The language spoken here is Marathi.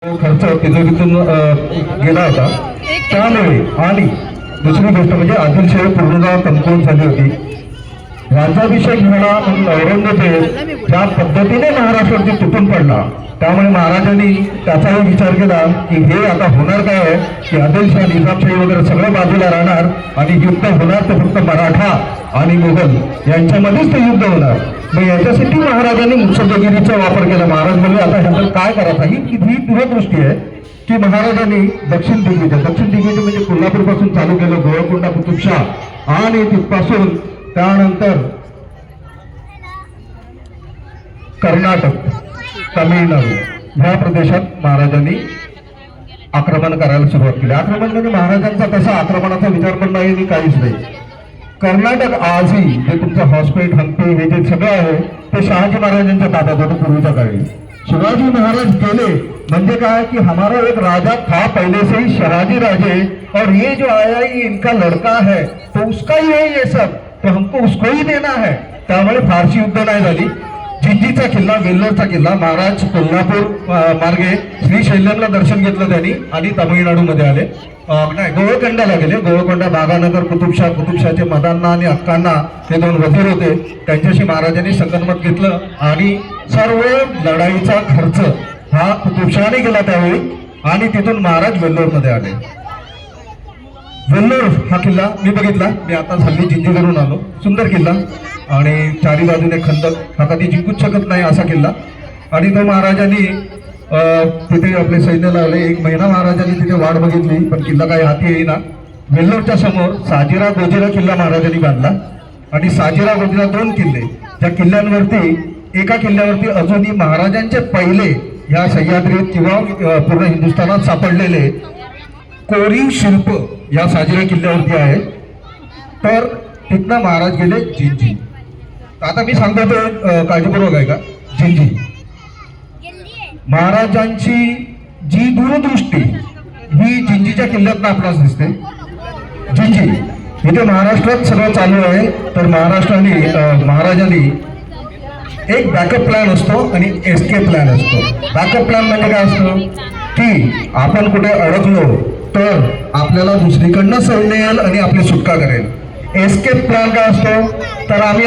खर्च तिजोरीतून गेला होता त्यामुळे। आणि दुसरी गोष्ट म्हणजे आदिलशाही पूर्णतः कमकुवत झाली होती। राज्याभिषेक झाला म्हणून औरंगजेब ज्या पद्धतीने महाराष्ट्रावरती तुटून पडला त्यामुळे महाराजांनी त्याचाही विचार केला की हे आता होणार काय आहे की आदिलशाह निजामशाही वगैरे सगळं बाजूला राहणार आणि युद्ध होणार तर फक्त मराठा आणि मुघल यांच्यामध्येच ते युद्ध होणार। मग याच्यासाठी महाराजांनी मुत्सद्देगिरीचा वापर केला। महाराज म्हणजे आता ह्याचं काय करायचं ही दूरदृष्टी आहे की महाराजांनी दक्षिण दिग्विजय म्हणजे कोल्हापूर पासून चालू केलं, गोळकोंडा, कुतुबशाह आणि तिथपासून त्यानंतर कर्नाटक, तामिळनाडू ह्या प्रदेशात महाराजांनी आक्रमण करायला सुरुवात केली। आक्रमण म्हणजे महाराजांचा तसा आक्रमणाचा विचार पण नाही आणि काहीच नाही। कर्नाटक आजही जे तुमचं हॉस्पेट, हंपी हे जे सगळं आहे ते शहाजी महाराजांच्या ताब्यात होतं पूर्वीच्या काळी। शिवाजी महाराज गेले म्हणजे काय कि हमारा एक राजा था पहले से ही शहाजी राजे, और ये जो आया ये इनका लड़का है तो उसका ही है ये सब, तो हमको उसको ही देना है। त्यामुळे फारशी युद्ध नाही झाली। जिंजीचा किल्ला, वेल्लोरचा किल्ला, महाराज कोल्हापूर मार्गे श्रीशैल्यमला दर्शन घेतलं त्यांनी आणि तामिळनाडूमध्ये आले, नाही गोवळकोंडाला गेले। गोवळकोंडा, बागानगर, कुतुबशाहचे मदांना आणि अक्कांना हे दोन वजीर होते, त्यांच्याशी महाराजांनी संगनमत घेतलं आणि सर्व लढाईचा खर्च हा कुतुबशाहने केला त्यावेळी। आणि तिथून महाराज वेल्लोरमध्ये आले। वेल्लोर हा किल्ला मी बघितला, मी आता हल्ली जिंजीवरून आलो, सुंदर किल्ला आणि चारी बाजूने खंदक, हा कधी जिंकूच शकत नाही असा किल्ला। आणि तो महाराजांनी तिथे आपले सैन्य लावले। 1 महिना महाराजांनी तिथे वाट बघितली पण किल्ला काही हाती येईना। वेल्लोरच्या समोर साजिरा गोजिरा किल्ला महाराजांनी बांधला आणि साजिरा गोजिरा 2 किल्ले, ज्या किल्ल्यांवरती एका किल्ल्यावरती अजूनही महाराजांचे पहिले ह्या सह्याद्रीत किंवा पूर्ण हिंदुस्थानात सापडलेले कोरीव शिल्प या साजिरा किल्ल्यावरती आहे। तर तिथनं महाराज गेले जिंजी। आता मी सांगतो ते काळजीपूर्वक आहे का। जिंजी महाराजांची जी दूरदृष्टी ही जिंजीच्या किल्ल्यात आपल्याला दिसते। जिंजी इथे महाराष्ट्रात सगळं चालू आहे, तर महाराजांनी एक बॅकअप प्लॅन असतो आणि एस्केप प्लॅन असतो। बॅकअप प्लॅन म्हणजे काय असतं की आपण कुठे अडकलो तर आपल्याला दुसरीकडनं सैन्य येईल आणि आपली सुटका करेल। एस्केप प्लॅन काय असतो तर आम्ही